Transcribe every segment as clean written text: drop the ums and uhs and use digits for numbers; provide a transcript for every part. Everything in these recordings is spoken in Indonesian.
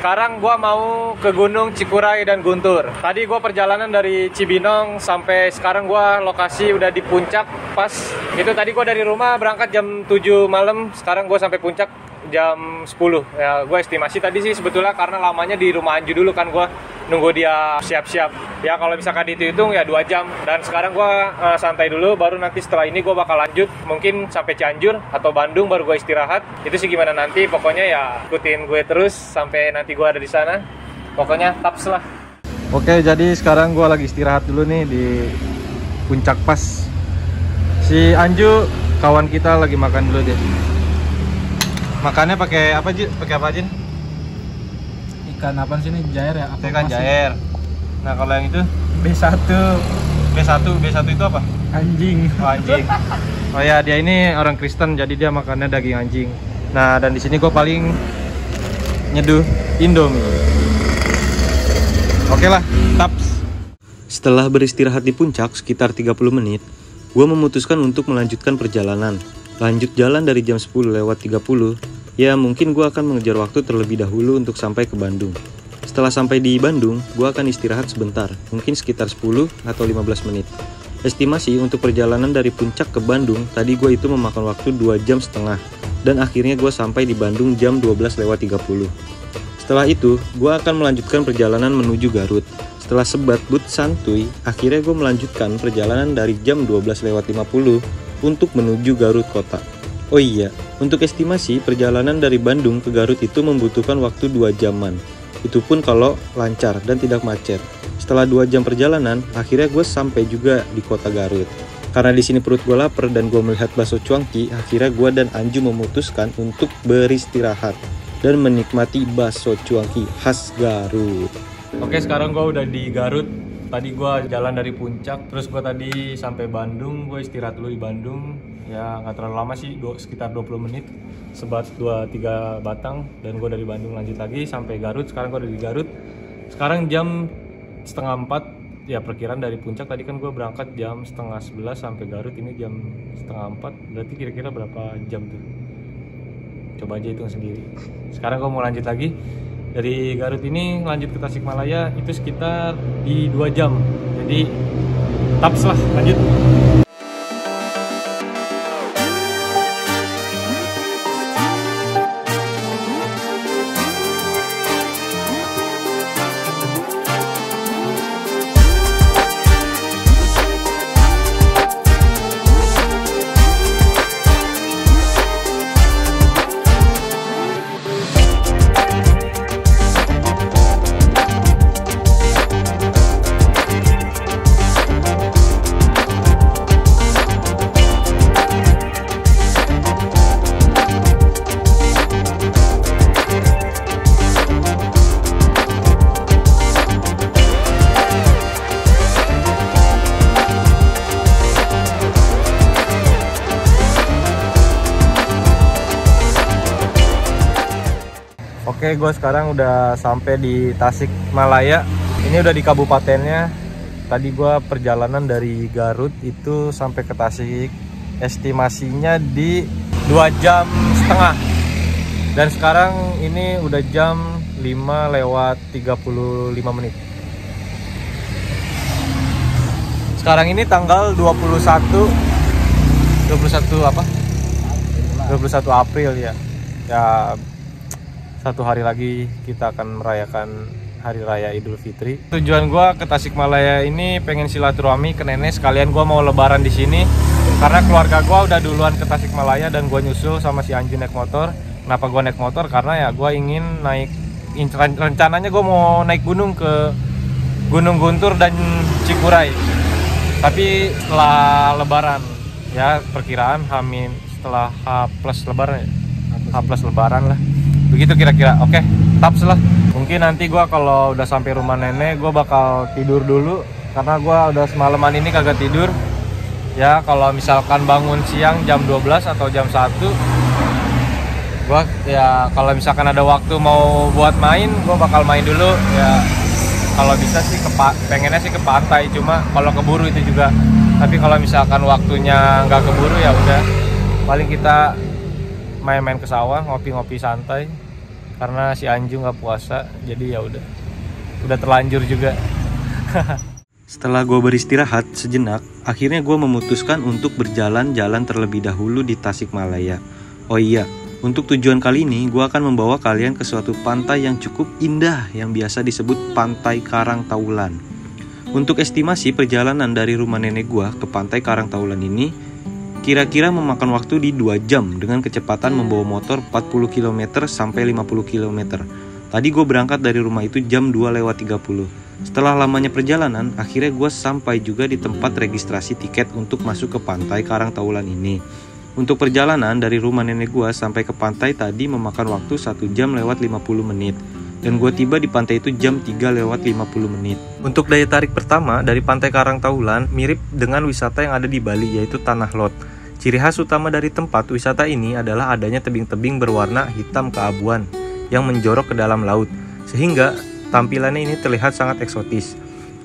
Sekarang gua mau ke Gunung Cikuray dan Guntur. Tadi gua perjalanan dari Cibinong sampai sekarang gua lokasi udah di puncak pas. Itu tadi gua dari rumah berangkat jam 7 malam, sekarang gua sampai puncak jam 10. Ya, gua estimasi tadi sih sebetulnya karena lamanya di rumah Anju dulu kan, gua nunggu dia siap-siap. Ya kalau misalkan dihitung ya 2 jam. Dan sekarang gua santai dulu, baru nanti setelah ini gua bakal lanjut mungkin sampai Cianjur atau Bandung, baru gua istirahat. Itu sih gimana nanti, pokoknya ya ikutin gue terus sampai nanti gua ada di sana. Pokoknya taps lah. Oke, jadi sekarang gua lagi istirahat dulu nih di puncak pas. Si Anju kawan kita lagi makan dulu deh. Makannya pakai apa, Ji? Pakai apa, Jin? Ikan apa sih ini? Jair ya? Apa ikan jair. Nah, kalau yang itu B1. B1 itu apa? Anjing. Oh, anjing. Oh ya, dia ini orang Kristen, jadi dia makannya daging anjing. Nah, dan di sini gue paling nyeduh Indomie. Oke lah, taps. Setelah beristirahat di puncak sekitar 30 menit, gue memutuskan untuk melanjutkan perjalanan. Lanjut jalan dari jam 10:30, ya mungkin gue akan mengejar waktu terlebih dahulu untuk sampai ke Bandung. Setelah sampai di Bandung, gue akan istirahat sebentar, mungkin sekitar 10 atau 15 menit. Estimasi untuk perjalanan dari puncak ke Bandung, tadi gue itu memakan waktu 2,5 jam, dan akhirnya gue sampai di Bandung jam 12:30. Setelah itu, gue akan melanjutkan perjalanan menuju Garut. Setelah sebat but santuy, akhirnya gue melanjutkan perjalanan dari jam 12:50 untuk menuju Garut kota. Oh iya, untuk estimasi perjalanan dari Bandung ke Garut itu membutuhkan waktu 2 jaman. Itu pun kalau lancar dan tidak macet. Setelah 2 jam perjalanan, akhirnya gue sampai juga di kota Garut. Karena di sini perut gue lapar dan gue melihat bakso cuangki, akhirnya gue dan Anju memutuskan untuk beristirahat dan menikmati bakso cuangki khas Garut. Oke, sekarang gue udah di Garut. Tadi gue jalan dari puncak, terus gue tadi sampai Bandung, gue istirahat dulu di Bandung. Ya nggak terlalu lama sih, sekitar 20 menit, sebat 2-3 batang. Dan gue dari Bandung lanjut lagi sampai Garut. Sekarang gue udah di Garut. Sekarang jam 3:30, ya perkiraan dari puncak. Tadi kan gue berangkat jam 10:30 sampai Garut, ini jam 3:30. Berarti kira-kira berapa jam tuh? Coba aja hitung sendiri. Sekarang gue mau lanjut lagi. Dari Garut ini lanjut ke Tasikmalaya itu sekitar di 2 jam. Jadi taps lah, lanjut. Oke, gue sekarang udah sampai di Tasikmalaya. Ini udah di kabupatennya. Tadi gue perjalanan dari Garut itu sampai ke Tasik, estimasinya di 2,5 jam. Dan sekarang ini udah jam 5:35 menit. Sekarang ini tanggal 21 apa? 21 April ya. Ya, 1 hari lagi kita akan merayakan Hari Raya Idul Fitri. Tujuan gue ke Tasikmalaya ini pengen silaturahmi ke nenek, sekalian gue mau lebaran di sini. Karena keluarga gue udah duluan ke Tasikmalaya dan gue nyusul sama si Anju naik motor. Kenapa gue naik motor? Karena ya gue ingin rencananya gue mau naik gunung ke Gunung Guntur dan Cikuray. Tapi setelah lebaran, ya perkiraan setelah H+ lebaran ya. H+ lebaran lah. Begitu kira-kira. Oke, taps lah. Mungkin nanti gue kalau udah sampai rumah nenek, gue bakal tidur dulu. Karena gue udah semalaman ini kagak tidur. Ya kalau misalkan bangun siang jam 12 atau jam 1, gue ya kalau misalkan ada waktu mau buat main, gue bakal main dulu. Ya kalau bisa sih pengennya sih ke pantai, cuma kalau keburu itu juga. Tapi kalau misalkan waktunya nggak keburu ya udah, paling kita main-main ke sawah, ngopi-ngopi santai. karena si Anju nggak puasa, jadi ya udah terlanjur juga. Setelah gue beristirahat sejenak, akhirnya gue memutuskan untuk berjalan-jalan terlebih dahulu di Tasikmalaya. Oh iya, untuk tujuan kali ini gue akan membawa kalian ke suatu pantai yang cukup indah yang biasa disebut Pantai Karangtaulan. Untuk estimasi perjalanan dari rumah nenek gue ke Pantai Karangtaulan ini kira-kira memakan waktu di 2 jam dengan kecepatan membawa motor 40 km sampai 50 km. Tadi gue berangkat dari rumah itu jam 2:30. Setelah lamanya perjalanan, akhirnya gue sampai juga di tempat registrasi tiket untuk masuk ke Pantai Karangtaulan ini. Untuk perjalanan dari rumah nenek gue sampai ke pantai tadi memakan waktu 1 jam lewat 50 menit. Dan gue tiba di pantai itu jam 3:50 menit. Untuk daya tarik pertama dari Pantai Karangtaulan mirip dengan wisata yang ada di Bali, yaitu Tanah Lot. Ciri khas utama dari tempat wisata ini adalah adanya tebing-tebing berwarna hitam keabuan yang menjorok ke dalam laut, sehingga tampilannya ini terlihat sangat eksotis.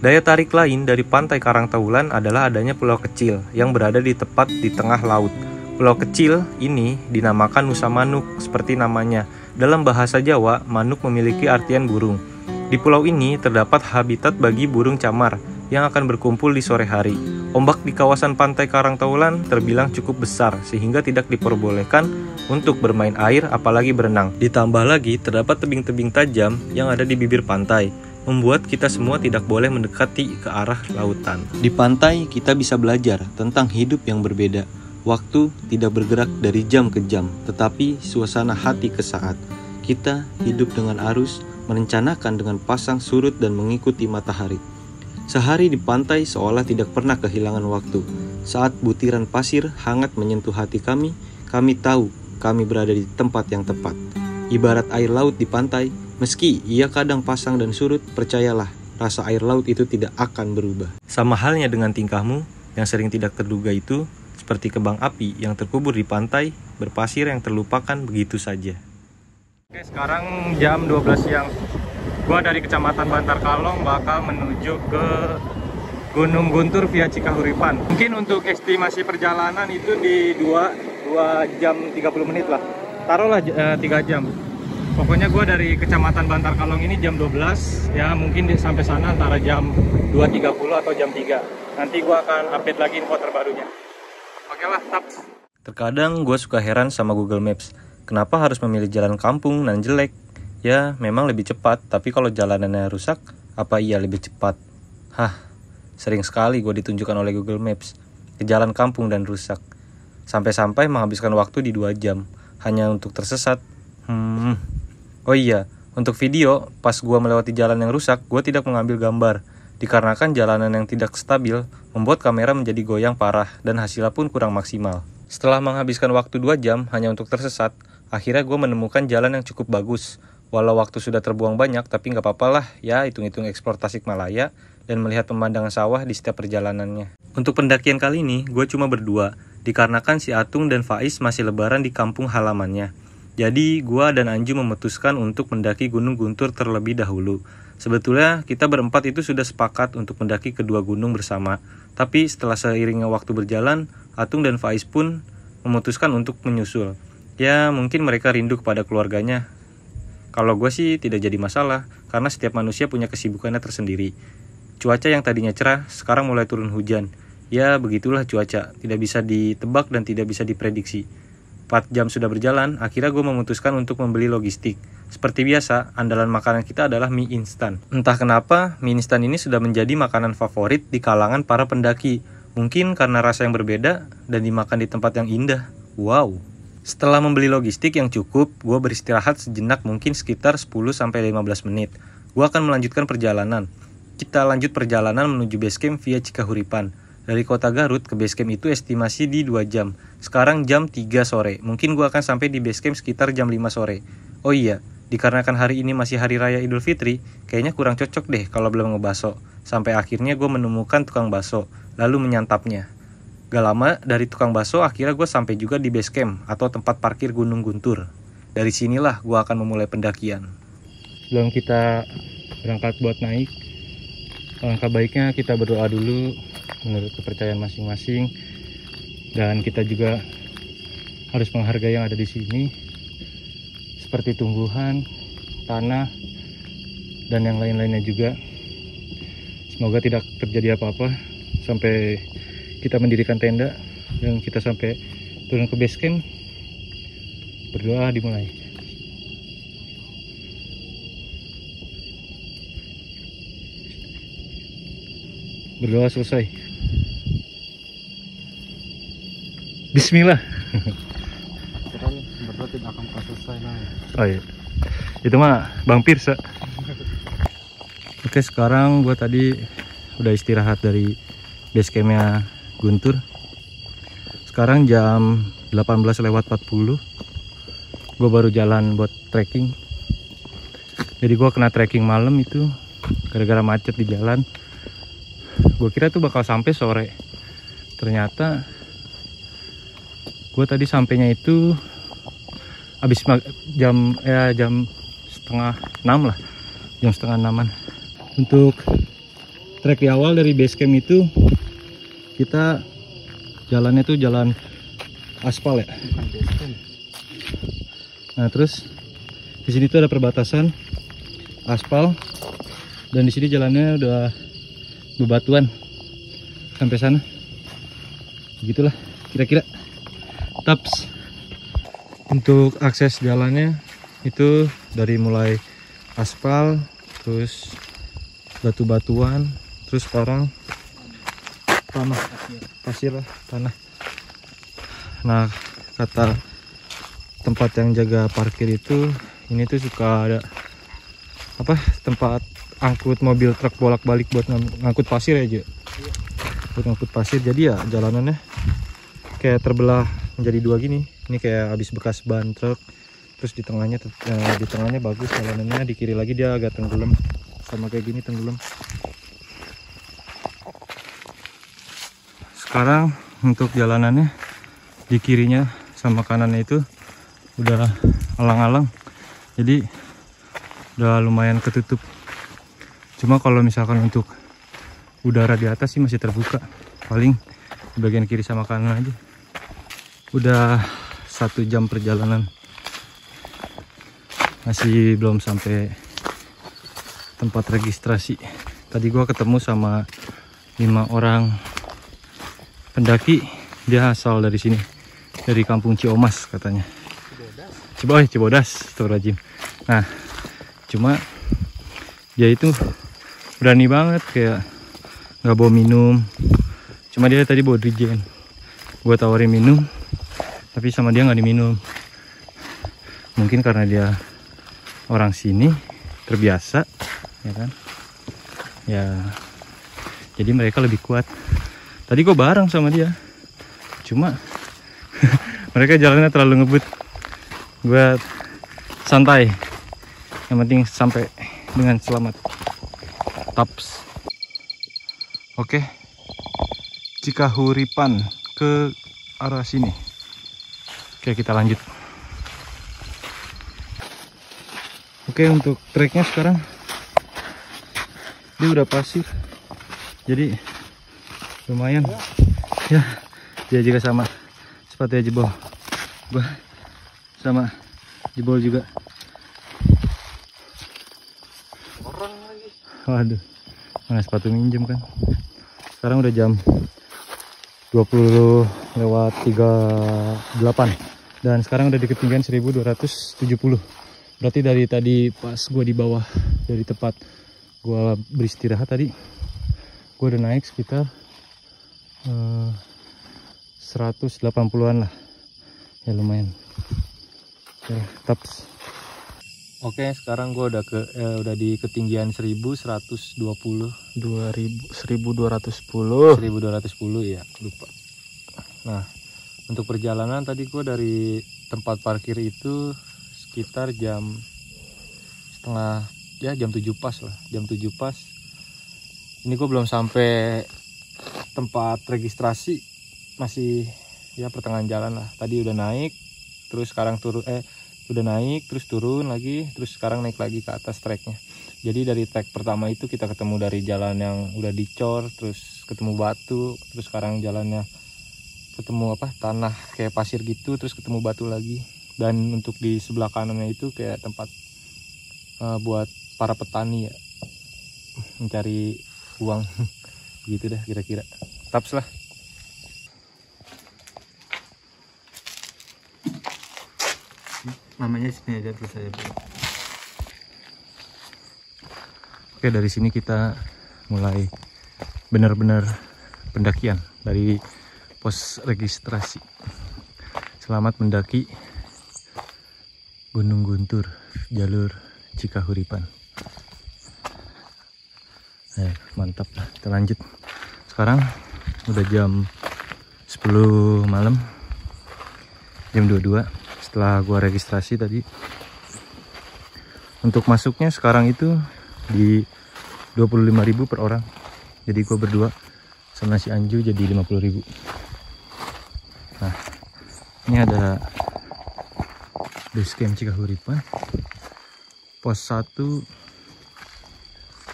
Daya tarik lain dari Pantai Karangtaulan adalah adanya pulau kecil yang berada di tepat di tengah laut. Pulau kecil ini dinamakan Nusa Manuk seperti namanya. Dalam bahasa Jawa, manuk memiliki artian burung. Di pulau ini terdapat habitat bagi burung camar yang akan berkumpul di sore hari. Ombak di kawasan Pantai Karangtaulan terbilang cukup besar sehingga tidak diperbolehkan untuk bermain air apalagi berenang. Ditambah lagi terdapat tebing-tebing tajam yang ada di bibir pantai, membuat kita semua tidak boleh mendekati ke arah lautan. Di pantai kita bisa belajar tentang hidup yang berbeda. Waktu tidak bergerak dari jam ke jam, tetapi suasana hati ke saat. Kita hidup dengan arus, merencanakan dengan pasang surut dan mengikuti matahari. Sehari di pantai seolah tidak pernah kehilangan waktu. Saat butiran pasir hangat menyentuh hati kami tahu kami berada di tempat yang tepat. Ibarat air laut di pantai, meski ia kadang pasang dan surut, percayalah, rasa air laut itu tidak akan berubah. Sama halnya dengan tingkahmu yang sering tidak terduga itu, seperti kembang api yang terkubur di pantai, berpasir yang terlupakan begitu saja. Oke, sekarang jam 12 siang. Gua dari Kecamatan Bantar Kalong bakal menuju ke Gunung Guntur via Cikahuripan. Mungkin untuk estimasi perjalanan itu di 2 jam 30 menit lah. Taruhlah 3 jam. Pokoknya gua dari Kecamatan Bantar Kalong ini jam 12, ya mungkin sampai sana antara jam 2.30 atau jam 3. Nanti gua akan update lagi info terbarunya. Oke lah, tap. Terkadang gue suka heran sama Google Maps. Kenapa harus memilih jalan kampung dan jelek? Ya, memang lebih cepat, tapi kalau jalanannya rusak, apa iya lebih cepat? Sering sekali gue ditunjukkan oleh Google Maps ke jalan kampung dan rusak. Sampai-sampai menghabiskan waktu di 2 jam, hanya untuk tersesat. Oh iya, untuk video, pas gue melewati jalan yang rusak, gue tidak mengambil gambar. Dikarenakan jalanan yang tidak stabil, membuat kamera menjadi goyang parah dan hasilnya pun kurang maksimal. Setelah menghabiskan waktu 2 jam hanya untuk tersesat, akhirnya gue menemukan jalan yang cukup bagus. Walau waktu sudah terbuang banyak, tapi nggak apa-apa lah ya, hitung-hitung eksplor Tasikmalaya dan melihat pemandangan sawah di setiap perjalanannya. Untuk pendakian kali ini, gue cuma berdua, dikarenakan si Atung dan Faiz masih lebaran di kampung halamannya. Jadi, gue dan Anju memutuskan untuk mendaki Gunung Guntur terlebih dahulu. Sebetulnya, kita berempat itu sudah sepakat untuk mendaki kedua gunung bersama. Tapi setelah seiringnya waktu berjalan, Atung dan Faiz pun memutuskan untuk menyusul. Ya, mungkin mereka rindu kepada keluarganya. Kalau gue sih tidak jadi masalah, karena setiap manusia punya kesibukannya tersendiri. Cuaca yang tadinya cerah, sekarang mulai turun hujan. Ya, begitulah cuaca, tidak bisa ditebak dan tidak bisa diprediksi. 4 jam sudah berjalan, akhirnya gue memutuskan untuk membeli logistik. Seperti biasa, andalan makanan kita adalah mie instan. Entah kenapa, mie instan ini sudah menjadi makanan favorit di kalangan para pendaki. Mungkin karena rasa yang berbeda dan dimakan di tempat yang indah. Wow! Setelah membeli logistik yang cukup, gue beristirahat sejenak mungkin sekitar 10-15 menit. Gue akan melanjutkan perjalanan. Kita lanjut perjalanan menuju basecamp via Cikahuripan. Dari kota Garut ke basecamp itu estimasi di 2 jam. Sekarang jam 3 sore. Mungkin gue akan sampai di basecamp sekitar jam 5 sore. Oh iya, dikarenakan hari ini masih hari raya Idul Fitri, kayaknya kurang cocok deh kalau belum ngebaso. Sampai akhirnya gue menemukan tukang baso, lalu menyantapnya. Gak lama dari tukang baso, akhirnya gue sampai juga di base camp atau tempat parkir Gunung Guntur. Dari sinilah gue akan memulai pendakian. Sebelum kita berangkat buat naik, alangkah baiknya kita berdoa dulu menurut kepercayaan masing-masing. Dan kita juga harus menghargai yang ada di sini, seperti tumbuhan, tanah dan yang lain-lainnya juga. Semoga tidak terjadi apa-apa sampai kita mendirikan tenda dan kita sampai turun ke base camp. Berdoa dimulai. Berdoa selesai. Bismillah. Berdoa tidak akan pernah selesai lah. Oh iya. Itu mah Bang Pirsa. Oke, sekarang gue tadi udah istirahat dari base campnya Guntur. Sekarang jam 18:40. Gue baru jalan buat trekking. Jadi gue kena trekking malam itu gara-gara macet di jalan. Gue kira tuh bakal sampai sore. Ternyata gue tadi sampainya itu habis jam 5:30 lah. Jam 5:30-an. Untuk trek di awal dari base camp itu kita jalannya tuh jalan aspal ya. Nah, terus di sini tuh ada perbatasan aspal dan di sini jalannya udah bebatuan sampai sana. Begitulah kira-kira. Taps. Untuk akses jalannya itu dari mulai aspal, terus batu-batuan, terus sekarang tanah, pasir lah, tanah. Nah, kata tempat yang jaga parkir itu, ini tuh suka ada apa, tempat angkut mobil truk bolak-balik buat ngangkut pasir aja. Buat ngangkut pasir, jadi ya jalanannya kayak terbelah menjadi dua gini. Ini kayak habis bekas ban truk, terus di tengahnya bagus jalanannya, di kiri lagi dia agak tenggelam, sama kayak gini tenggelam. Sekarang untuk jalanannya di kirinya sama kanannya itu udah alang-alang, jadi udah lumayan ketutup. Cuma kalau misalkan untuk udara di atas sih masih terbuka, paling di bagian kiri sama kanan aja. Udah 1 jam perjalanan, masih belum sampai tempat registrasi. Tadi gua ketemu sama 5 orang pendaki, dia asal dari sini, dari kampung Ciomas katanya. Cibodas, Astagfirullahaladzim. Nah, cuma dia itu berani banget, kayak nggak bawa minum. Cuma dia tadi bawa drigen. Gue tawarin minum, tapi sama dia nggak diminum. Mungkin karena dia orang sini, terbiasa, ya kan? Ya, jadi mereka lebih kuat. Tadi gue bareng sama dia, cuma mereka jalannya terlalu ngebut. Gue santai, yang penting sampai dengan selamat. Taps. Oke, Cikahuripan ke arah sini. Oke, kita lanjut. Oke, untuk treknya sekarang dia udah pasir, jadi lumayan. Ya, dia juga sama, sepatunya jebol. Gua sama jebol juga. Orang lagi. Waduh, mana sepatu minjem kan. Sekarang udah jam 20:38 dan sekarang udah di ketinggian 1270. Berarti dari tadi pas gue di bawah dari tempat gue beristirahat tadi, gue udah naik sekitar 180-an lah, ya lumayan. Ya, taps. Oke, sekarang gue udah di ketinggian 1120. 1210 ya, lupa. Nah, untuk perjalanan tadi gue dari tempat parkir itu sekitar jam 7 pas lah, jam 7 pas. Ini gue belum sampai tempat registrasi, masih ya pertengahan jalan lah. Tadi udah naik, terus sekarang udah naik, terus turun lagi, terus sekarang naik lagi ke atas treknya. Jadi dari trek pertama itu kita ketemu dari jalan yang udah dicor, terus ketemu batu, terus sekarang jalannya ketemu tanah kayak pasir gitu, terus ketemu batu lagi. Dan untuk di sebelah kanannya itu kayak tempat buat para petani ya, mencari uang gitu dah kira-kira. Taps lah. Namanya sini aja terus saya. Oke, dari sini kita mulai benar-benar pendakian dari pos registrasi. Selamat mendaki Gunung Guntur, jalur Cikahuripan. Mantap lah, kita lanjut. Sekarang udah jam 10 malam, jam 22 setelah gua registrasi tadi. Untuk masuknya sekarang itu di 25.000 per orang. Jadi gua berdua sama si Anju jadi 50.000. Nah, ini ada base camp Cikahuripan. Pos 1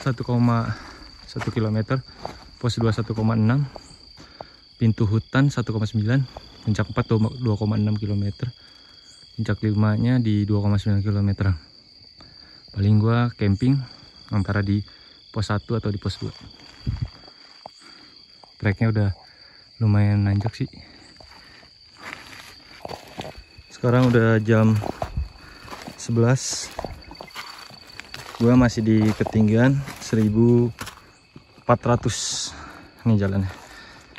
1,1 km, pos 2 1,6, pintu hutan 1,9, puncak 4 2,6 km, puncak 5 nya di 2,9 km. Paling gua camping antara di pos 1 atau di pos 2. Treknya udah lumayan nanjak sih. Sekarang udah jam 11. Gua masih di ketinggian 1400 ini jalannya.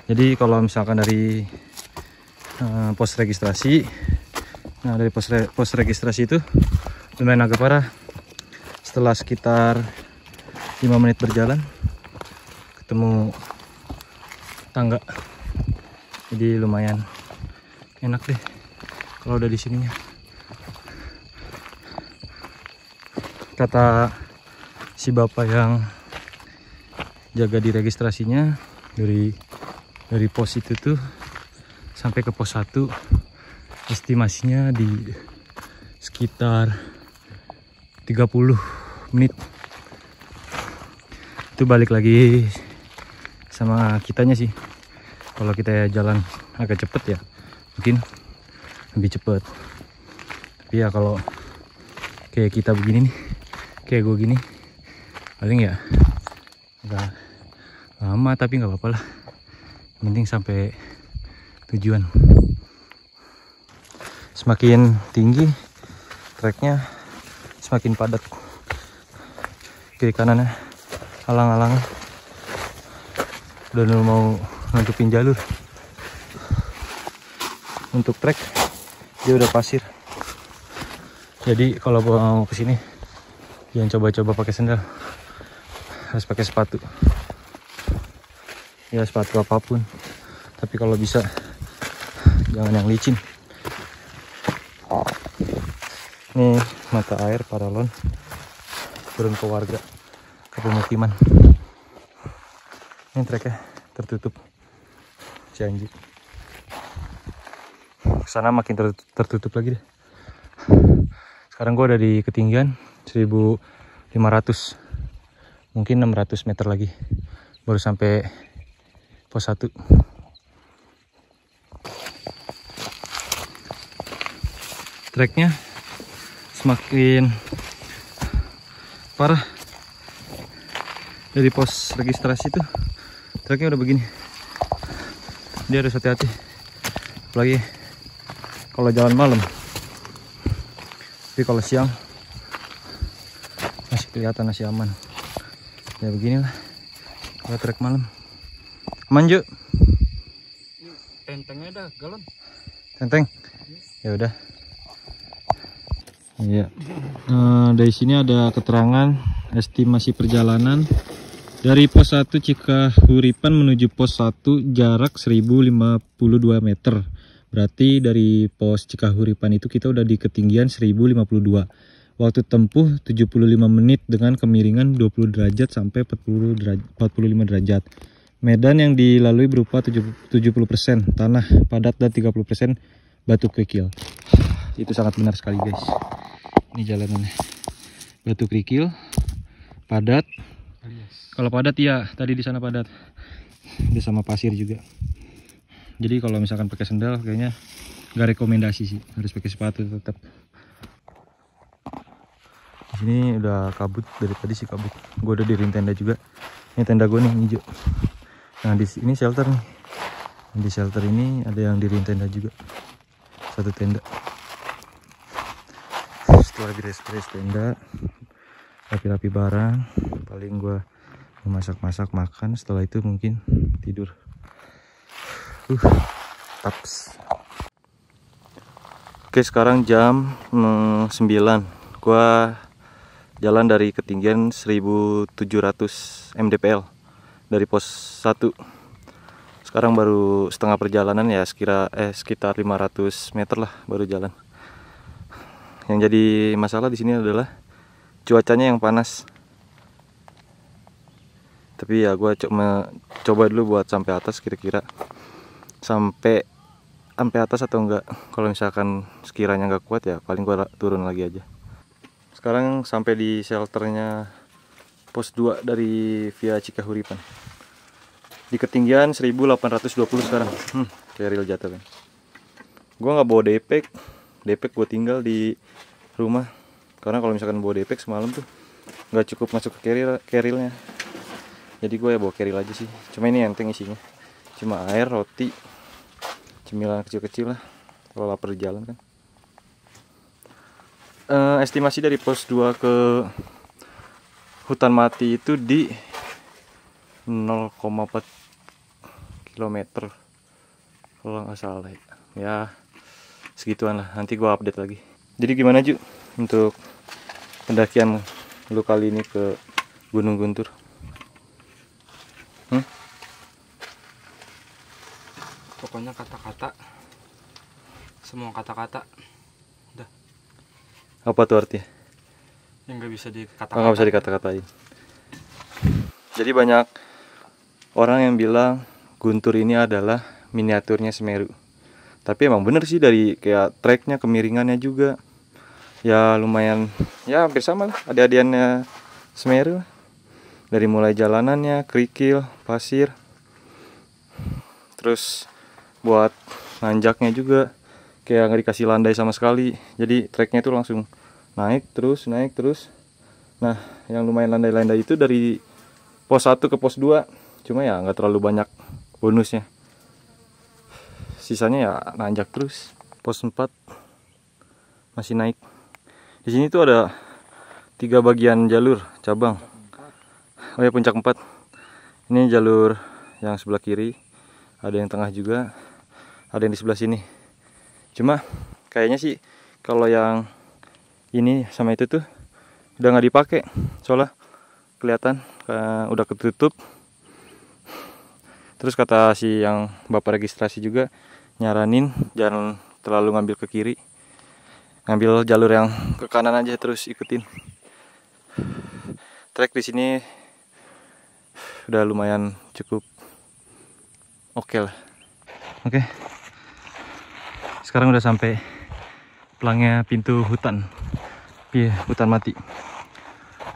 Jadi kalau misalkan dari pos registrasi, nah dari pos registrasi itu lumayan agak parah. Setelah sekitar 5 menit berjalan ketemu tangga, jadi lumayan enak deh kalau udah di sininya. Kata si bapak yang jaga di registrasinya, dari pos itu tuh sampai ke pos 1 estimasinya di sekitar 30 menit. Itu balik lagi sama kitanya sih. Kalau kita jalan agak cepet ya mungkin lebih cepet, tapi ya kalau kayak kita begini nih, kayak gue gini, paling ya agak lama, tapi nggak apa-apa lah, yang penting sampai tujuan. Semakin tinggi treknya semakin padat, kiri kanannya halang-halang, udah mau nutupin jalur. Untuk trek dia udah pasir, jadi kalau mau kesini jangan coba-coba pakai sendal, harus pakai sepatu ya, sepatu apapun, tapi kalau bisa jangan yang licin. Ini mata air Paralon turun ke warga, ke pemukiman. Ini treknya tertutup, janji. Kesana makin tertutup lagi deh. Sekarang gue ada di ketinggian 1500, mungkin 600 meter lagi baru sampai pos 1. Treknya semakin parah. Dari pos registrasi tuh treknya udah begini, dia harus hati-hati, apalagi kalau jalan malam. Tapi kalau siang masih kelihatan, masih aman. Ya beginilah kalau trek malam. Manju Tentengnya dah galon. tenteng ya udah. Iya. Dari sini ada keterangan estimasi perjalanan dari pos 1 Cikahuripan menuju pos 1 jarak 1052 meter. Berarti dari pos Cikahuripan itu kita udah di ketinggian 1052. Waktu tempuh 75 menit dengan kemiringan 20 derajat sampai 45 derajat. Medan yang dilalui berupa 70% tanah padat dan 30% batu kerikil. Itu sangat benar sekali guys. Ini jalanannya. Batu kerikil, padat. Kalau padat ya, tadi di sana padat. Dia sama pasir juga. Jadi kalau misalkan pakai sendal kayaknya nggak rekomendasi sih, harus pakai sepatu tetap. Di sini udah kabut dari tadi sih kabut. Gue udah diriin tenda juga. Ini tenda gue nih hijau. Nah di sini shelter nih. Di shelter ini ada yang diriin tenda juga. Satu tenda. Setelah beres-beres tenda, rapi-rapi barang, paling gue memasak-masak makan. Setelah itu mungkin tidur. Taps. Oke, sekarang jam 9. Gua jalan dari ketinggian 1700 mdpl dari pos 1. Sekarang baru setengah perjalanan ya, sekitar 500 meter lah baru jalan. Yang jadi masalah di sini adalah cuacanya yang panas. Tapi ya gua coba dulu buat sampai atas, kira-kira sampai atas atau enggak. Kalau misalkan sekiranya enggak kuat ya paling gua turun lagi aja. Sekarang sampai di shelternya pos 2 dari via Cikahuripan. Di ketinggian 1820 sekarang. Keril jatuh kan. Gua nggak bawa depek gua tinggal di rumah. Karena kalau misalkan bawa depek semalam tuh nggak cukup masuk ke kerilnya. Jadi gue ya bawa keril aja sih. Cuma ini enteng isinya. Cuma air, roti, cemilan kecil-kecil lah kalau lapar di jalan kan. Estimasi dari pos 2 ke hutan mati itu di 0,4 km kalau nggak salah ya segituan lah. Nanti gua update lagi. Jadi gimana Ju untuk pendakian lu kali ini ke Gunung Guntur? Pokoknya kata-kata, semua kata-kata udah Apa tuh artinya? yang nggak bisa dikata-kata. Nggak bisa dikata-katain. Jadi banyak orang yang bilang Guntur ini adalah miniaturnya Semeru. Tapi emang bener sih, dari kayak treknya, kemiringannya juga ya lumayan, ya hampir sama lah adik-adiannya Semeru. Dari mulai jalanannya, kerikil, pasir, terus buat nanjaknya juga kayak nggak dikasih landai sama sekali. Jadi treknya itu langsung naik terus. Nah yang lumayan landai-landai itu dari pos 1 ke pos 2. Cuma ya nggak terlalu banyak bonusnya. Sisanya ya nanjak terus. Pos 4 masih naik. Di sini tuh ada 3 bagian jalur cabang. Oh ya, puncak 4. Ini jalur yang sebelah kiri, ada yang tengah juga, ada yang di sebelah sini. Cuma kayaknya sih kalau yang ini sama itu tuh udah nggak dipakai, soalnya kelihatan udah ketutup. Terus kata si yang bapak registrasi juga nyaranin jangan terlalu ngambil ke kiri, ngambil jalur yang ke kanan aja, terus ikutin. Trek di sini udah lumayan cukup oke lah. Oke. Sekarang udah sampai pelangnya pintu hutan. Hutan mati.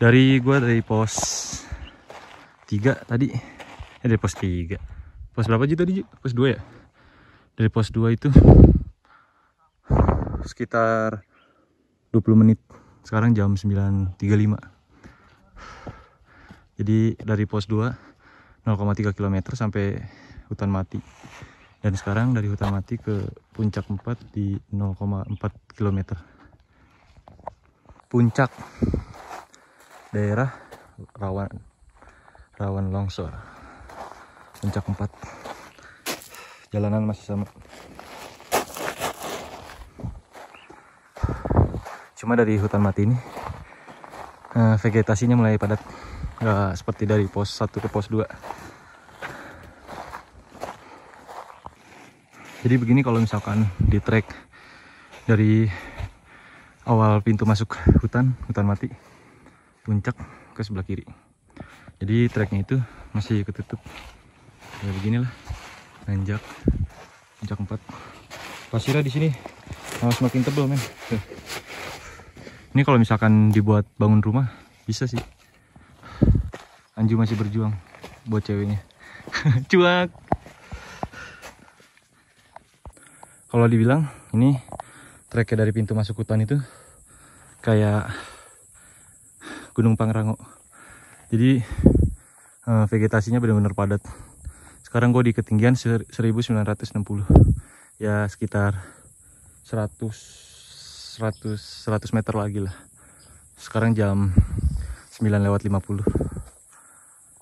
Dari pos 3 tadi. Dari pos 3. Pos berapa juga tadi? Pos 2 ya? Dari pos 2 itu sekitar 20 menit. Sekarang jam 9.35. Jadi dari pos 2 0,3 km sampai hutan mati. Dan sekarang dari hutan mati ke puncak 4 di 0,4 km. Puncak daerah rawan longsor. Puncak 4. Jalanan masih sama. Cuma dari hutan mati ini vegetasinya mulai padat. Nggak seperti dari pos 1 ke pos 2. Jadi begini kalau misalkan di trek dari awal pintu masuk hutan mati, puncak ke sebelah kiri. Jadi treknya itu masih ketutup. Ya beginilah, nanjak puncak 4. Pasirnya di sini semakin tebal men. Ini kalau misalkan dibuat bangun rumah bisa sih. Anju masih berjuang buat ceweknya. Cuak. Kalau dibilang ini treknya dari pintu masuk hutan itu kayak Gunung Pangrango. Jadi vegetasinya benar-benar padat. Sekarang gue di ketinggian 1960, ya sekitar 100 meter lagi lah. Sekarang jam 9:50.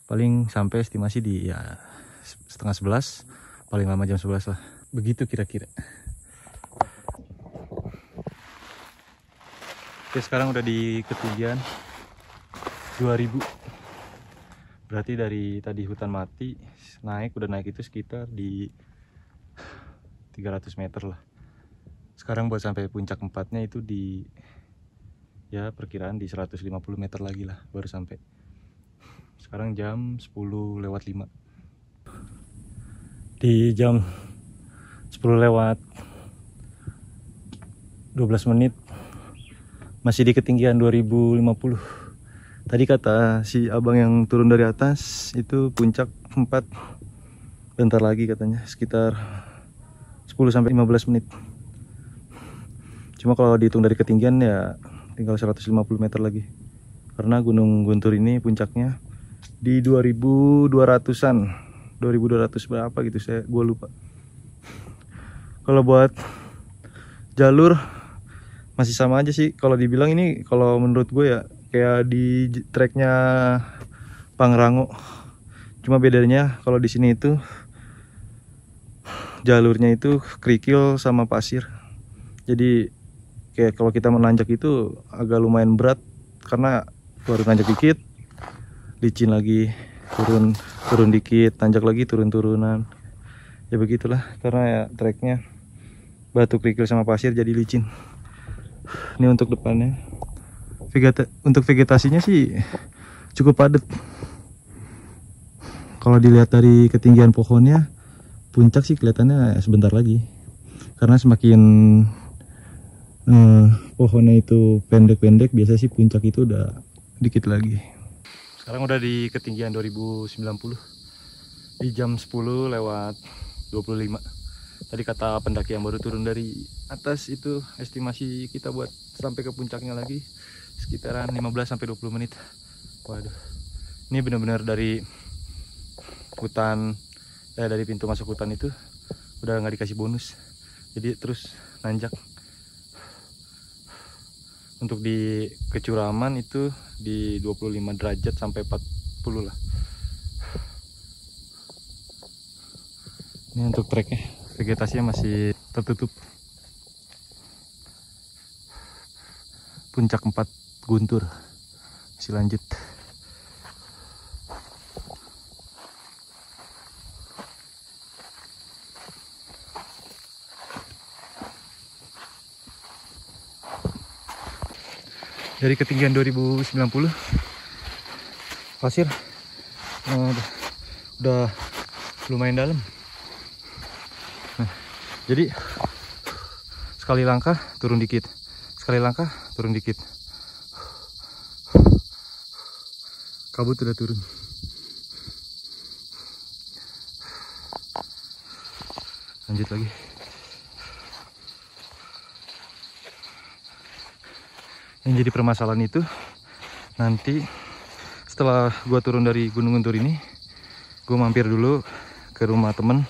Paling sampai estimasi di ya setengah 11, paling lama jam 11 lah. Begitu kira-kira. Oke, sekarang udah di ketinggian 2000. Berarti dari tadi hutan mati udah naik itu sekitar di 300 meter lah. Sekarang buat sampai puncak 4-nya itu di ya perkiraan di 150 meter lagi lah baru sampai. Sekarang jam 10:05. Di jam 10:12 masih di ketinggian 2050. Tadi kata si abang yang turun dari atas itu puncak 4 bentar lagi katanya, sekitar 10-15 menit. Cuma kalau dihitung dari ketinggian ya tinggal 150 meter lagi. Karena Gunung Guntur ini puncaknya di 2200-an. 2200 berapa gitu, gue lupa. Kalau buat jalur masih sama aja sih. Kalau dibilang ini, kalau menurut gue ya kayak di treknya Pangrango. Cuma bedanya kalau di sini itu jalurnya itu kerikil sama pasir. Jadi kayak kalau kita menanjak itu agak lumayan berat karena baru nanjak dikit, licin lagi, turun dikit, tanjak lagi, turun-turunan. Ya begitulah, karena ya treknya batu kerikil sama pasir jadi licin. Ini untuk depannya. Untuk vegetasinya sih cukup padat. Kalau dilihat dari ketinggian pohonnya, puncak sih kelihatannya sebentar lagi. Karena semakin pohonnya itu pendek-pendek, biasa sih puncak itu udah dikit lagi. Sekarang udah di ketinggian 2090 di jam 10:25. Tadi kata pendaki yang baru turun dari atas itu estimasi kita buat sampai ke puncaknya lagi sekitaran 15-20 menit. Waduh, ini benar-benar dari hutan, dari pintu masuk hutan itu udah nggak dikasih bonus, jadi terus nanjak. Untuk di kecuraman itu di 25 derajat sampai 40 lah. Ini untuk treknya, vegetasinya masih tertutup. Puncak 4 Guntur masih lanjut. Dari ketinggian 2090 pasir udah lumayan dalam. Nah, jadi sekali langkah turun dikit, sekali langkah turun dikit. Kabut udah turun. Lanjut lagi. Yang jadi permasalahan itu nanti setelah gua turun dari Gunung Guntur ini, gua mampir dulu ke rumah temen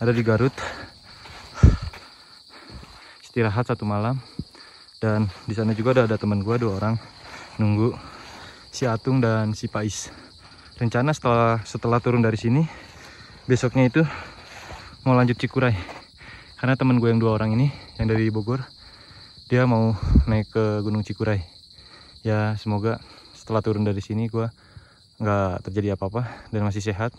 ada di Garut, istirahat 1 malam. Dan di sana juga ada teman gua 2 orang nunggu, si Atung dan si Pais. Rencana setelah turun dari sini, besoknya itu mau lanjut Cikuray, karena teman gue yang 2 orang ini yang dari Bogor, dia mau naik ke Gunung Cikuray. Ya semoga setelah turun dari sini gue nggak terjadi apa-apa dan masih sehat,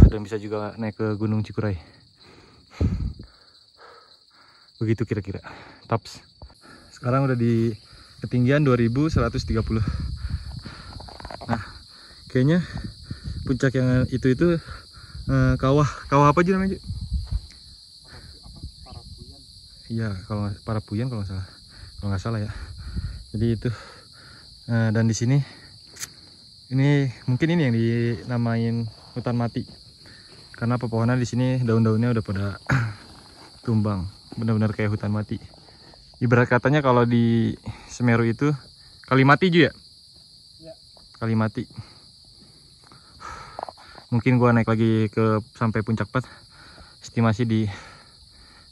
dan bisa juga naik ke Gunung Cikuray. Begitu kira-kira. Taps. Sekarang udah di ketinggian 2130. Nah, kayaknya puncak yang itu kawah apa aja namanya? Iya, kalau Parapuyan kalau nggak salah ya. Jadi itu. Dan di sini ini mungkin ini yang dinamain hutan mati. Karena pepohonan di sini daun-daunnya udah pada tumbang, benar-benar kayak hutan mati. Ibarat katanya kalau di Semeru itu Kalimati juga ya. Kalimati. Mungkin gua naik lagi ke sampai puncak 4. Estimasi di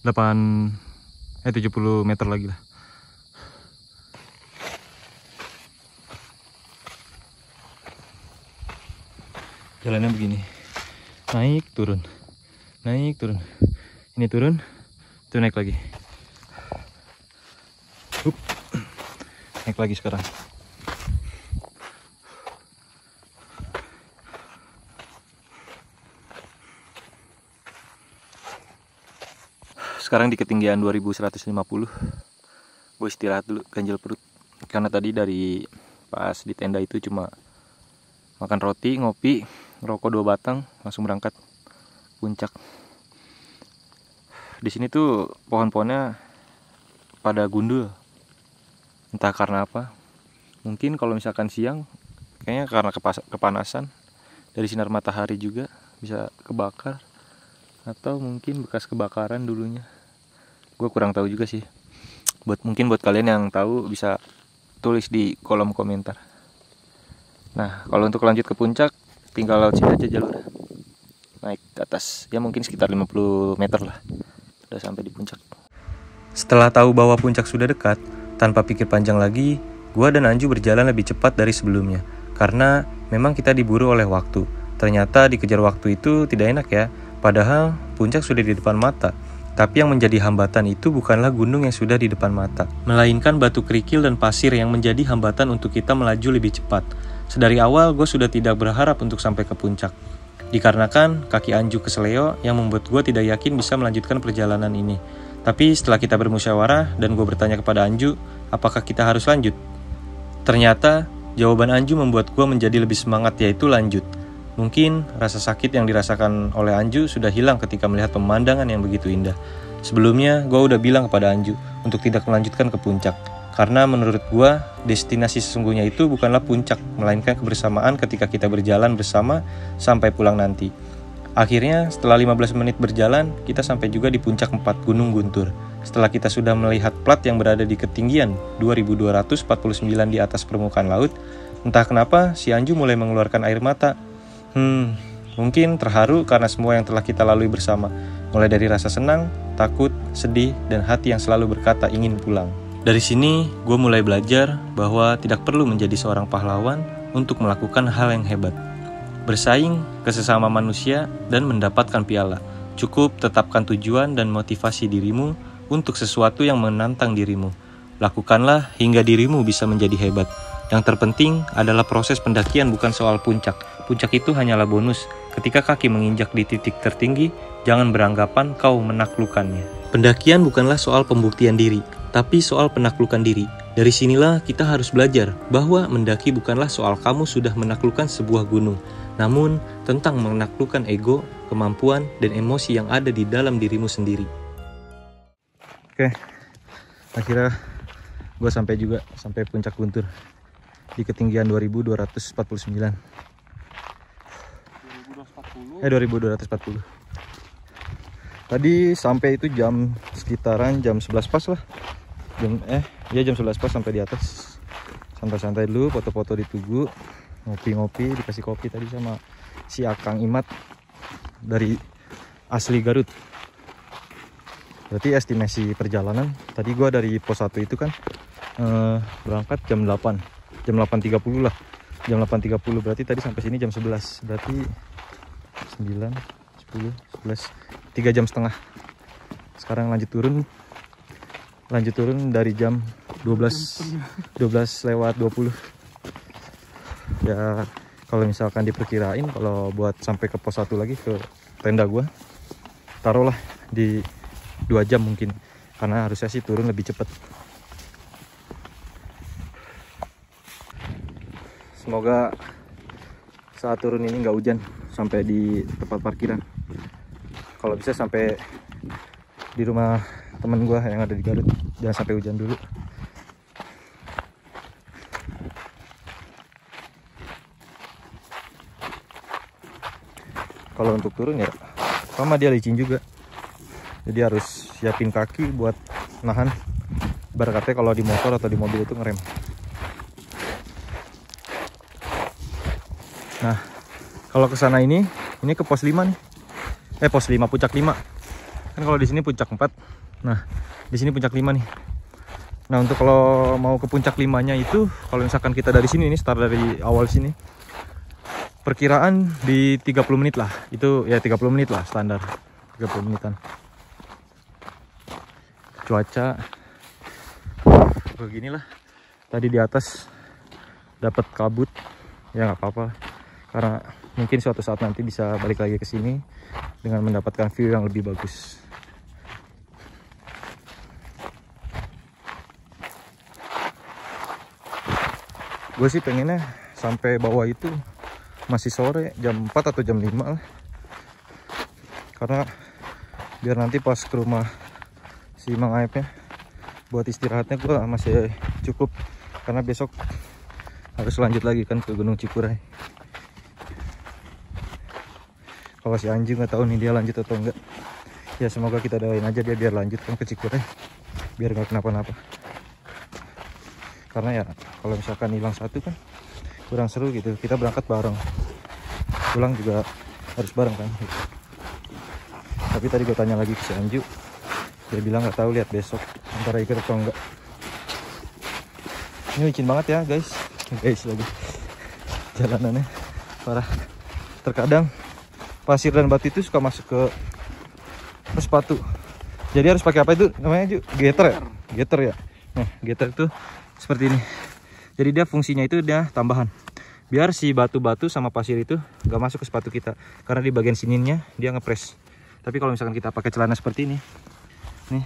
70 meter lagi lah. Jalannya begini, naik turun, naik turun, ini turun, itu naik lagi, naik lagi sekarang. Sekarang di ketinggian 2150, gue istirahat dulu, ganjel perut, karena tadi dari pas di tenda itu cuma makan roti, ngopi, rokok 2 batang, langsung berangkat puncak. Di sini tuh pohon-pohonnya pada gundul, entah karena apa. Mungkin kalau misalkan siang, kayaknya karena kepanasan dari sinar matahari juga bisa kebakar, atau mungkin bekas kebakaran dulunya. Gue kurang tahu juga sih. Mungkin buat kalian yang tahu bisa tulis di kolom komentar. Nah, kalau untuk lanjut ke puncak, tinggal lewat sini aja jalur. Naik ke atas, ya mungkin sekitar 50 meter lah. Udah sampai di puncak. Setelah tahu bahwa puncak sudah dekat, tanpa pikir panjang lagi, gua dan Anju berjalan lebih cepat dari sebelumnya. Karena memang kita diburu oleh waktu. Ternyata dikejar waktu itu tidak enak ya. Padahal puncak sudah di depan mata. Tapi yang menjadi hambatan itu bukanlah gunung yang sudah di depan mata, melainkan batu kerikil dan pasir yang menjadi hambatan untuk kita melaju lebih cepat. Sedari awal gue sudah tidak berharap untuk sampai ke puncak. Dikarenakan kaki Anju keseleo yang membuat gue tidak yakin bisa melanjutkan perjalanan ini. Tapi setelah kita bermusyawarah dan gue bertanya kepada Anju, apakah kita harus lanjut? Ternyata jawaban Anju membuat gue menjadi lebih semangat, yaitu lanjut. Mungkin rasa sakit yang dirasakan oleh Anju sudah hilang ketika melihat pemandangan yang begitu indah. Sebelumnya gue udah bilang kepada Anju untuk tidak melanjutkan ke puncak. Karena menurut gua, destinasi sesungguhnya itu bukanlah puncak, melainkan kebersamaan ketika kita berjalan bersama sampai pulang nanti. Akhirnya, setelah 15 menit berjalan, kita sampai juga di puncak 4 Gunung Guntur. Setelah kita sudah melihat plat yang berada di ketinggian 2249 di atas permukaan laut, entah kenapa si Anju mulai mengeluarkan air mata. Mungkin terharu karena semua yang telah kita lalui bersama. Mulai dari rasa senang, takut, sedih, dan hati yang selalu berkata ingin pulang. Dari sini, gue mulai belajar bahwa tidak perlu menjadi seorang pahlawan untuk melakukan hal yang hebat. Bersaing ke sesama manusia dan mendapatkan piala. Cukup tetapkan tujuan dan motivasi dirimu untuk sesuatu yang menantang dirimu. Lakukanlah hingga dirimu bisa menjadi hebat. Yang terpenting adalah proses pendakian, bukan soal puncak. Puncak itu hanyalah bonus. Ketika kaki menginjak di titik tertinggi, jangan beranggapan kau menaklukkannya. Pendakian bukanlah soal pembuktian diri, tapi soal penaklukan diri. Dari sinilah kita harus belajar bahwa mendaki bukanlah soal kamu sudah menaklukkan sebuah gunung, namun tentang menaklukkan ego, kemampuan, dan emosi yang ada di dalam dirimu sendiri. Oke, akhirnya gue sampai puncak Guntur di ketinggian 2249. 2240. Tadi sampai itu sekitaran jam 11 pas lah. Jam 11 pas sampai di atas. Santai-santai dulu, foto-foto di Tugu, ngopi-ngopi, dikasih kopi tadi sama si Akang Imat dari asli Garut. Berarti estimasi perjalanan tadi gua dari pos 1 itu kan berangkat jam 8.30 lah. Jam 8.30 berarti tadi sampai sini jam 11. Berarti 9, 10, 11, 3 jam setengah. Sekarang lanjut turun dari jam 12:20. Ya kalau misalkan diperkirain, kalau buat sampai ke pos 1 lagi ke tenda gua, taruhlah di 2 jam mungkin, karena harusnya sih turun lebih cepat. Semoga saat turun ini nggak hujan sampai di tempat parkiran. Kalau bisa sampai di rumah temen gue yang ada di Garut, jangan sampai hujan dulu. Kalau untuk turun ya sama, dia licin juga, jadi harus siapin kaki buat nahan. Ibarat katanya kalau di motor atau di mobil itu ngerem. Nah, kalau ke sana ini ke pos 5 nih. Pos 5, puncak 5. Kan kalau di sini puncak 4. Nah, di sini puncak 5 nih. Nah, untuk kalau mau ke puncak 5-nya itu, kalau misalkan kita dari sini nih, start dari awal sini, perkiraan di 30 menit lah. Itu ya 30 menit lah standar. 30 menitan. Cuaca beginilah. Tadi di atas dapat kabut. Ya nggak apa-apa. Karena mungkin suatu saat nanti bisa balik lagi ke sini dengan mendapatkan view yang lebih bagus. Gue sih pengennya sampai bawah itu masih sore, jam 4 atau jam 5 lah. Karena biar nanti pas ke rumah si Mang Aepnya buat istirahatnya gue masih cukup. Karena besok harus lanjut lagi kan ke Gunung Cikuray. Kalau si anjing nggak tahu nih dia lanjut atau enggak. Ya semoga kita doain aja dia biar lanjut kan ke Cikuray, biar nggak kenapa-napa. Karena ya kalau misalkan hilang satu kan kurang seru gitu. Kita berangkat bareng, pulang juga harus bareng kan gitu. Tapi tadi gue tanya lagi ke si Anju, dia bilang nggak tahu, lihat besok antara ikut atau enggak. Ini licin banget ya guys lagi jalanannya parah. Terkadang pasir dan batu itu suka masuk ke sepatu. Jadi harus pakai apa itu namanya Ju? Getter ya? Getter ya. Nah, getter itu seperti ini. Jadi dia fungsinya itu dia tambahan. Biar si batu-batu sama pasir itu gak masuk ke sepatu kita. Karena di bagian sininya dia ngepres. Tapi kalau misalkan kita pakai celana seperti ini, nih,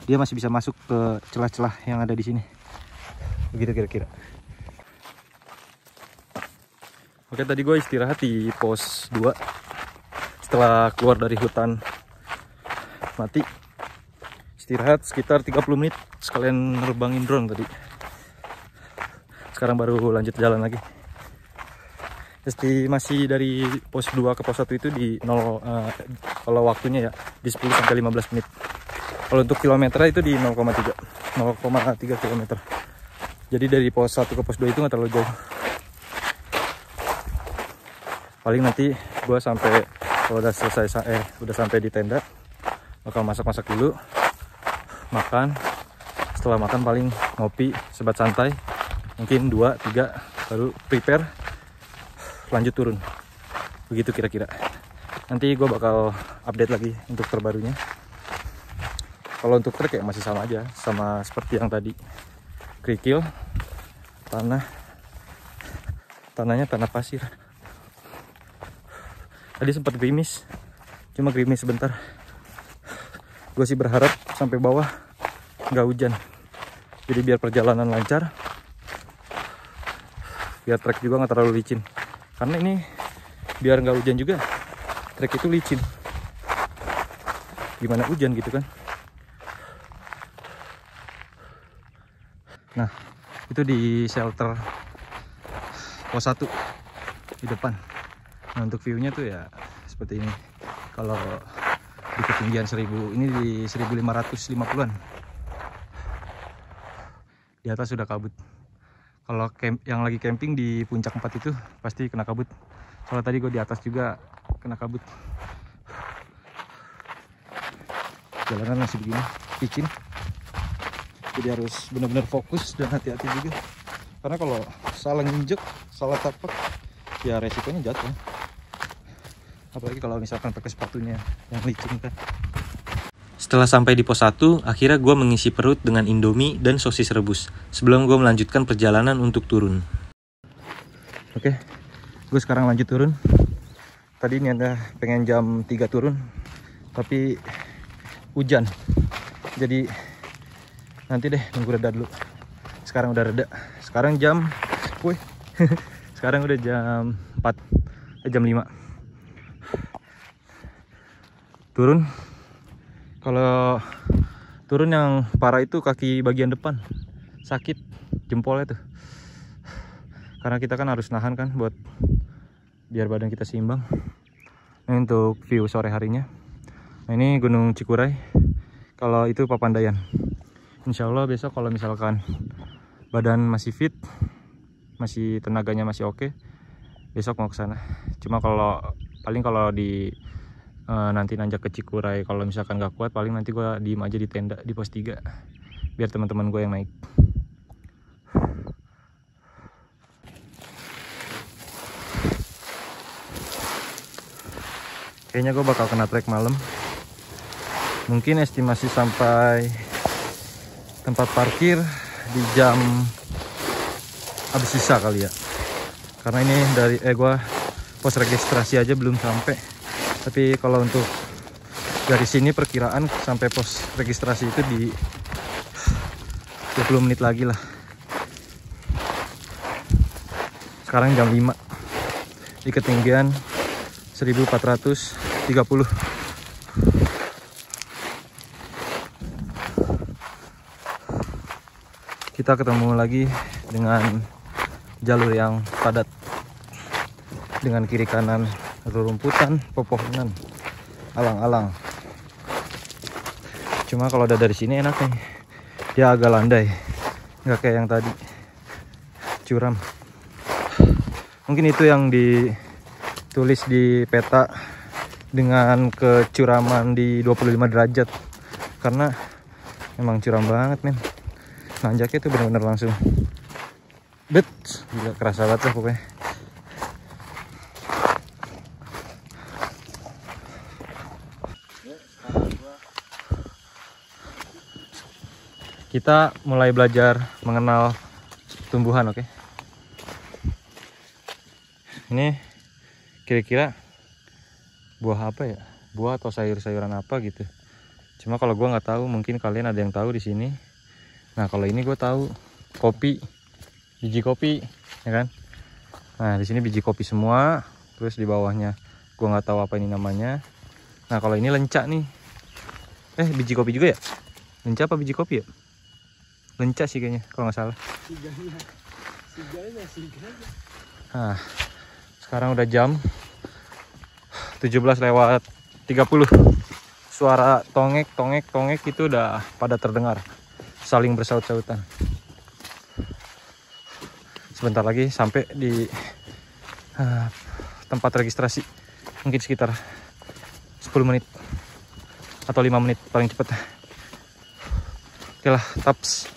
dia masih bisa masuk ke celah-celah yang ada di sini. Begitu kira-kira. Oke, tadi gue istirahat di pos 2 setelah keluar dari hutan mati. Istirahat sekitar 30 menit sekalian nerbangin drone tadi. Sekarang baru lanjut jalan lagi. Estimasi dari pos 2 ke pos 1 itu di 0 kalau waktunya ya di 10 sampai 15 menit. Kalau untuk kilometer itu di 0,3 km. Jadi dari pos 1 ke pos 2 itu nggak terlalu jauh. Paling nanti gua sampai kalau udah selesai udah sampai di tenda bakal masak-masak dulu, makan. Setelah makan paling ngopi, sebat santai, mungkin 2-3 baru prepare lanjut turun. Begitu kira-kira. Nanti gue bakal update lagi untuk terbarunya. Kalau untuk trek ya masih sama aja, sama seperti yang tadi. Kerikil, tanahnya tanah pasir. Tadi sempat gerimis, cuma gerimis sebentar. Gue sih berharap sampai bawah nggak hujan, jadi biar perjalanan lancar, biar trek juga nggak terlalu licin. Karena ini biar nggak hujan juga, trek itu licin. Gimana hujan gitu kan? Nah, itu di shelter pos 1 di depan. Nah, untuk view-nya tuh ya seperti ini. Kalau di ketinggian 1000, ini di 1550-an. Di atas sudah kabut. Kalau yang lagi camping di puncak 4 itu pasti kena kabut. Soalnya tadi gue di atas juga kena kabut. Jalanan masih begini, licin. Jadi harus benar-benar fokus dan hati-hati juga. Karena kalau salah nginjek, salah tapak, ya resikonya jatuh. Apalagi kalau misalkan pakai sepatunya yang licin kan. Setelah sampai di pos 1, akhirnya gue mengisi perut dengan Indomie dan sosis rebus sebelum gue melanjutkan perjalanan untuk turun. Oke, gue sekarang lanjut turun. Tadi ini ada pengen jam 3 turun, tapi hujan. Jadi nanti deh nunggu reda dulu. Sekarang udah reda. Sekarang sekarang udah jam 4, jam 5. Turun. Kalau turun yang parah itu kaki bagian depan. Sakit jempolnya tuh. Karena kita kan harus nahan kan buat biar badan kita seimbang. Ini untuk view sore harinya. Nah, ini Gunung Cikuray. Kalau itu Papandayan. Insya Allah besok kalau misalkan badan masih fit, masih tenaganya masih oke, besok mau ke sana. Cuma kalau di nanti nanjak ke Cikuray, kalau misalkan gak kuat paling nanti gue diem aja di tenda di pos 3 biar teman-teman gue yang naik. Kayaknya gue bakal kena trek malam. Mungkin estimasi sampai tempat parkir di jam habis sisa kali ya. Karena ini dari gue pos registrasi aja belum sampai. Tapi kalau untuk dari sini perkiraan sampai pos registrasi itu di 20 menit lagi lah. Sekarang jam 5 di ketinggian 1430. Kita ketemu lagi dengan jalur yang padat dengan kiri kanan rerumputan, pepohonan, alang-alang. Cuma kalau udah dari sini enak nih, dia agak landai, nggak kayak yang tadi curam. Mungkin itu yang ditulis di peta dengan kecuraman di 25 derajat, karena emang curam banget men. Nanjaknya tuh bener-bener langsung bet, gila kerasa banget lah pokoknya. Kita mulai belajar mengenal tumbuhan, oke? Ini kira-kira buah apa ya? Buah atau sayur-sayuran apa gitu. Cuma kalau gua nggak tahu, mungkin kalian ada yang tahu di sini. Nah kalau ini gue tahu, kopi, biji kopi, ya kan? Nah di sini biji kopi semua. Terus di bawahnya gue nggak tahu apa ini namanya. Nah kalau ini lenca nih. Biji kopi juga ya? Lenca apa biji kopi ya? Lenca sih kayaknya, kalau nggak salah. Nah, sekarang udah jam 17:30. Suara tongek itu udah pada terdengar, saling bersaut-sautan. Sebentar lagi sampai di tempat registrasi, mungkin sekitar 10 menit atau 5 menit paling cepat. Oke lah, taps.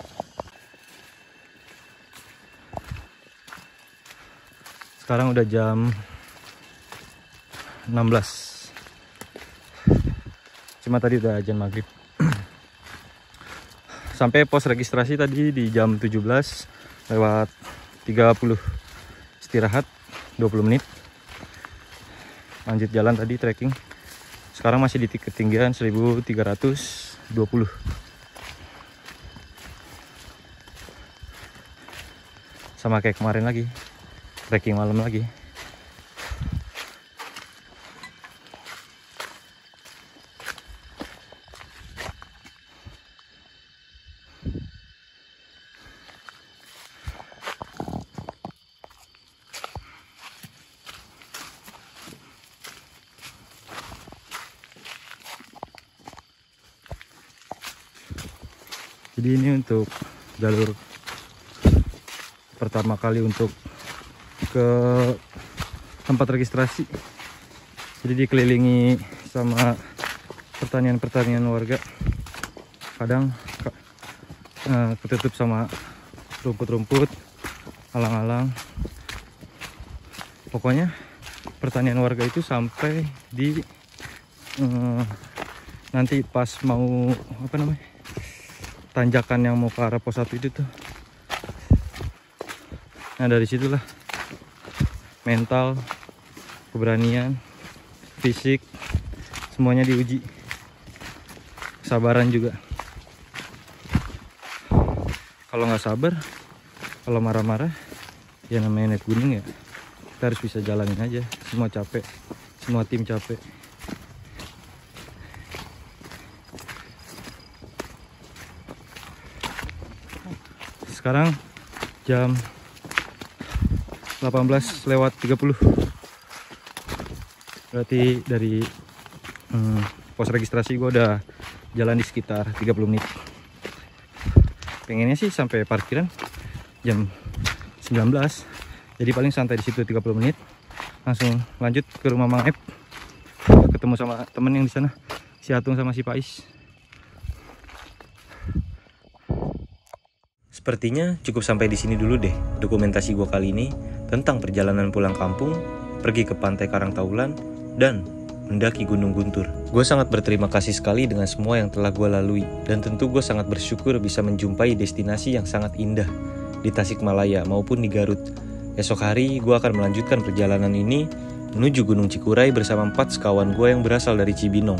Sekarang udah jam 16. Cuma tadi udah azan maghrib. Sampai pos registrasi tadi di jam 17:30. Istirahat 20 menit. Lanjut jalan tadi trekking. Sekarang masih di ketinggian 1320. Sama kayak kemarin lagi. Trekking malam lagi. Jadi ini untuk jalur pertama kali untuk ke tempat registrasi. Jadi dikelilingi sama pertanian warga. Kadang ketutup sama rumput-rumput, alang-alang. Pokoknya pertanian warga itu sampai di nanti pas mau tanjakan yang mau ke arah pos 1 itu tuh. Nah dari situlah mental, keberanian, fisik, semuanya diuji. Kesabaran juga. Kalau nggak sabar, kalau marah-marah, ya namanya naik gunung ya. Kita harus bisa jalanin aja. Semua capek, semua tim capek. Sekarang jam 18:30. Berarti dari pos registrasi gue udah jalan di sekitar 30 menit. Pengennya sih sampai parkiran jam 19. Jadi paling santai di situ 30 menit. langsung lanjut ke rumah Mang Ep, ketemu sama temen yang di sana, si Atung sama si Pais. Sepertinya cukup sampai di sini dulu deh dokumentasi gue kali ini tentang perjalanan pulang kampung, pergi ke pantai Karangtaulan, dan mendaki Gunung Guntur. Gue sangat berterima kasih sekali dengan semua yang telah gue lalui, dan tentu gue sangat bersyukur bisa menjumpai destinasi yang sangat indah di Tasikmalaya maupun di Garut. Esok hari gue akan melanjutkan perjalanan ini menuju Gunung Cikuray bersama 4 sekawan gue yang berasal dari Cibinong.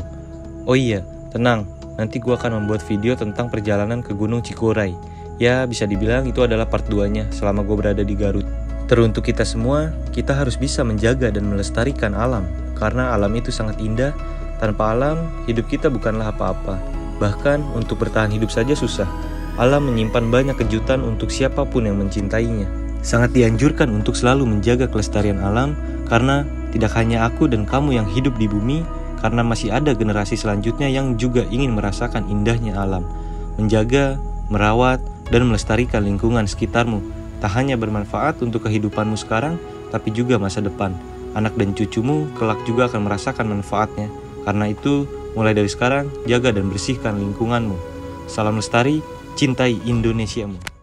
Oh iya, tenang, nanti gue akan membuat video tentang perjalanan ke Gunung Cikuray. Ya, bisa dibilang itu adalah part 2-nya selama gue berada di Garut. Teruntuk kita semua, kita harus bisa menjaga dan melestarikan alam, karena alam itu sangat indah. Tanpa alam, hidup kita bukanlah apa-apa. Bahkan, untuk bertahan hidup saja susah. Alam menyimpan banyak kejutan untuk siapapun yang mencintainya. Sangat dianjurkan untuk selalu menjaga kelestarian alam, karena tidak hanya aku dan kamu yang hidup di bumi, karena masih ada generasi selanjutnya yang juga ingin merasakan indahnya alam. Menjaga, merawat, dan melestarikan lingkungan sekitarmu tak hanya bermanfaat untuk kehidupanmu sekarang, tapi juga masa depan. Anak dan cucumu kelak juga akan merasakan manfaatnya. Karena itu, mulai dari sekarang, jaga dan bersihkan lingkunganmu. Salam lestari, cintai Indonesiamu.